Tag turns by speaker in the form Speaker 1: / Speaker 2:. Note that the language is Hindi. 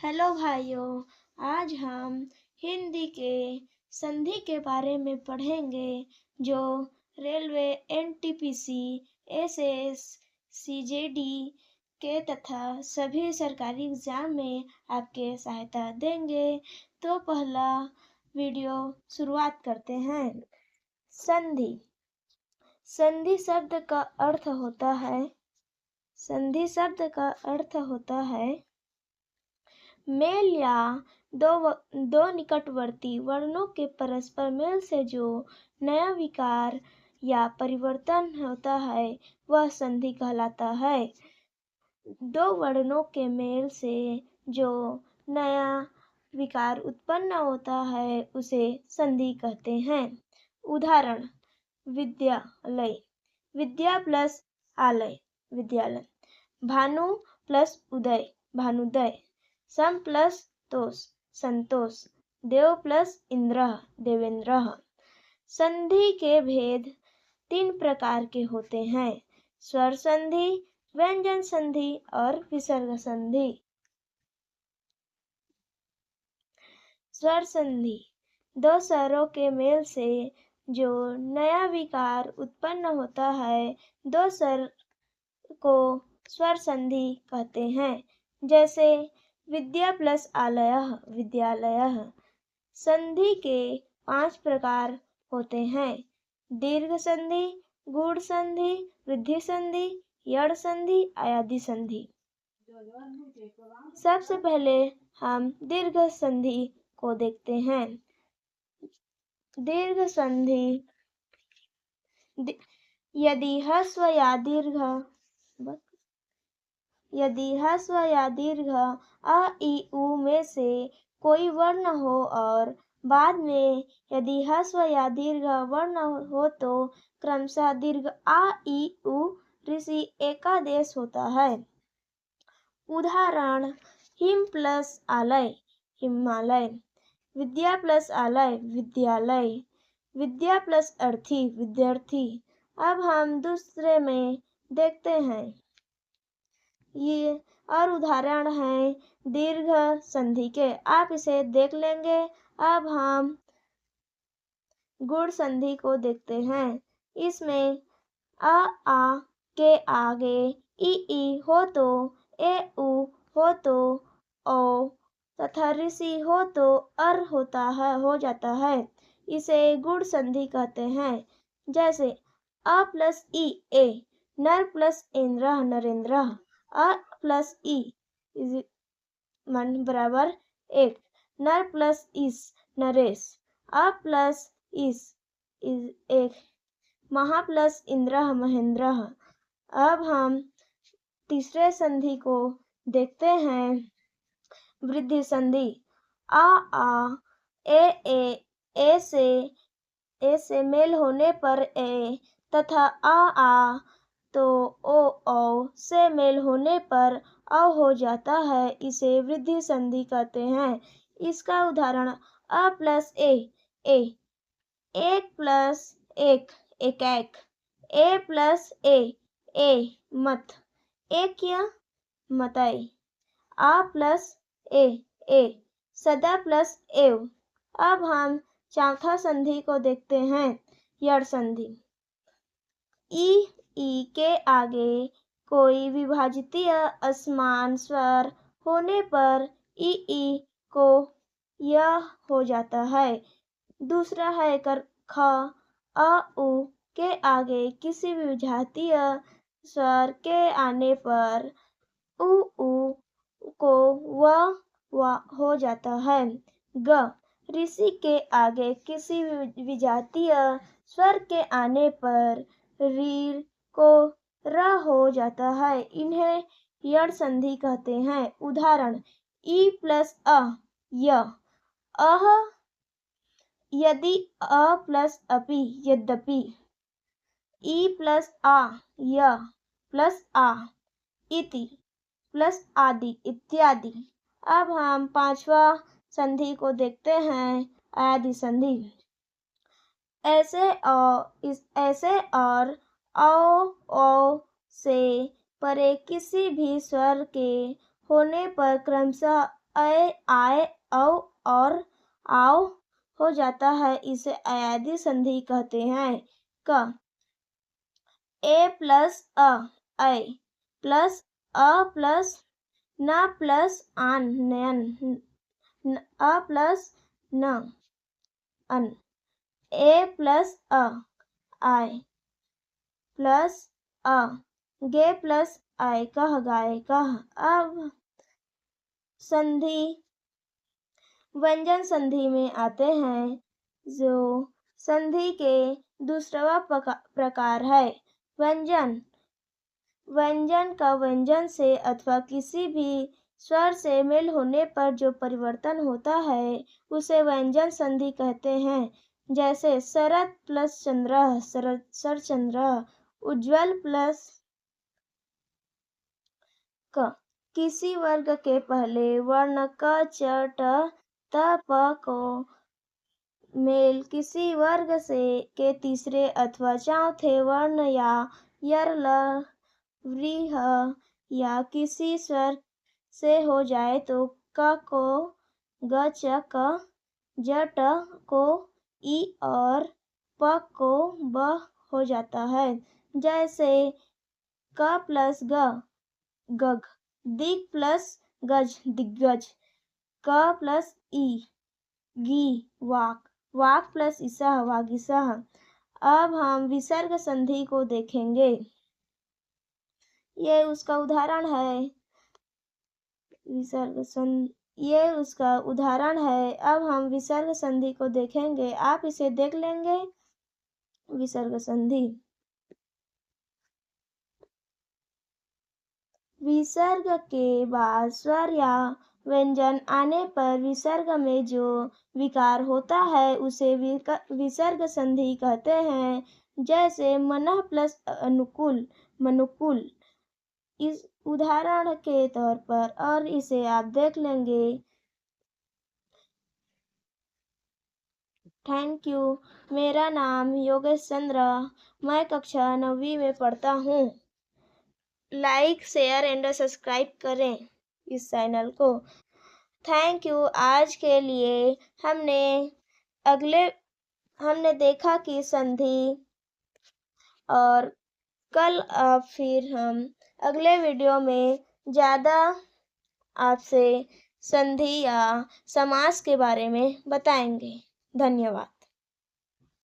Speaker 1: हेलो भाइयों, आज हम हिंदी के संधि के बारे में पढ़ेंगे जो रेलवे एनटीपीसी, एसएस, सीजेडी के तथा सभी सरकारी एग्जाम में आपके सहायता देंगे। तो पहला वीडियो शुरुआत करते हैं। संधि। संधि शब्द का अर्थ होता है मेल या दो निकटवर्ती वर्णों के परस्पर मेल से जो नया विकार या परिवर्तन होता है वह संधि कहलाता है। दो वर्णों के मेल से जो नया विकार उत्पन्न होता है उसे संधि कहते हैं। उदाहरण: विद्यालय, विद्या प्लस आलय, विद्यालय। भानु प्लस उदय, भानुदय। सम प्लस तोष, संतोष। देव प्लस इंद्र, देवेंद्र। संधि के भेद 3 प्रकार के होते हैं: स्वर संधि, व्यंजन संधि और विसर्ग संधि। स्वर संधि: दो स्वरों के मेल से जो नया विकार उत्पन्न होता है, दो स्वर को स्वर संधि कहते हैं। जैसे विद्या प्लस आलयः, विद्यालयः। संधि के 5 प्रकार होते हैं: दीर्घ संधि, गूढ़ संधि, वृद्धि संधि, यड़ संधि, आयादी संधि। सबसे पहले हम दीर्घ संधि को देखते हैं। दीर्घ संधि: यदि ह्रस्व या दीर्घ अ, ई, उ में से कोई वर्ण हो और बाद में यदि ह्रस्व या दीर्घ वर्ण हो तो क्रमशः दीर्घ आ, ई, उ, ऋषि एकादेश होता है। उदाहरण: हिम प्लस आलय, हिमालय। विद्या प्लस आलय, विद्यालय। विद्या प्लस अर्थी, विद्यार्थी। अब हम दूसरे में देखते हैं। ये और उदाहरण हैं दीर्घ संधि के, आप इसे देख लेंगे। अब हम गूढ़ संधि को देखते हैं। इसमें आ, के आगे ई हो तो ए, उ हो तो ओ तथा ऋषि हो तो अर हो जाता है। इसे गूढ़ संधि कहते हैं। जैसे अ प्लस ई, ए। नर प्लस इंद्र, नरेंद्र। अ प्लस ई बराबर 1। नर प्लस इस, नरेश। अ प्लस इस 1। महा प्लस इंद्र, महेंद्र। अब हम तीसरे संधि को देखते हैं। वृद्धि संधि: आ, ए से मेल होने पर ए तथा आ तो ओ से मेल होने पर अ हो जाता है। इसे वृद्धि संधि कहते हैं। इसका उदाहरण: अ प्लस ए, एक प्लस एक, एक। ए प्लस ए, मत, एक मतय। आ प्लस ए, सदा प्लस एव। अब हम चौथा संधि को देखते हैं, यड़ संधि। ई के आगे कोई विभाजितीय असमान स्वर होने पर ई को यह हो जाता है। दूसरा है ख, अ, उ के आगे किसी विजातीय स्वर के आने पर उ को व हो जाता है। ग, ऋषि के आगे किसी विजातीय स्वर के आने पर रीर को र हो जाता है। इन्हें यड़ संधि कहते हैं। उदाहरण: ई प्लस अ, य। अह, यदि। अ प्लस अपि, यद्यपि। ई प्लस आ, य प्लस आ, इति प्लस आदि, इत्यादि। अब हम पांचवा संधि को देखते हैं, आयादी संधि। ऐसे और औ से परे किसी भी स्वर के होने पर क्रमशः आए औ और आओ हो जाता है, इसे अयादी संधि कहते हैं। क ए प्लस ऐ प्लस प्लस न प्लस आन नयन प्लस न अन ए प्लस आय प्लस गे प्लस आय कह गाय कह। अब संधि व्यंजन संधि में आते हैं, जो संधि के दूसरा प्रकार है व्यंजन। व्यंजन का व्यंजन से अथवा किसी भी स्वर से मेल होने पर जो परिवर्तन होता है उसे व्यंजन संधि कहते हैं। जैसे शरद प्लस चंद्र शरचंद्र, उज्ज्वल प्लस क। किसी वर्ग के पहले वर्ण क च ट त प को मेल किसी वर्ग के तीसरे अथवा चौथे वर्ण या यर ल व्रीह या किसी स्वर से हो जाए तो क को ग च क, ज ट को ई और प को ब हो जाता है। जैसे क प्लस ग गग, दिग प्लस गज दिग्गज, क प्लस ई गी वाक, वाक प्लस इसह वागीसह। अब हम विसर्ग संधि को देखेंगे। ये उसका उदाहरण है ये उसका उदाहरण है। अब हम विसर्ग संधि को देखेंगे, आप इसे देख लेंगे। विसर्ग संधि। विसर्ग के बाद स्वर या व्यंजन आने पर विसर्ग में जो विकार होता है उसे विसर्ग संधि कहते हैं। जैसे मनः प्लस अनुकूल मनुकुल, इस उदाहरण के तौर पर, और इसे आप देख लेंगे। Thank you. मेरा नाम योगेश चंद्र, मैं कक्षा 9वीं में पढ़ता हूँ। लाइक शेयर एंड सब्सक्राइब करें इस चैनल को। Thank you. आज के लिए हमने देखा कि संधि, और कल फिर हम अगले वीडियो में ज़्यादा आपसे संधि या समास के बारे में बताएंगे। धन्यवाद।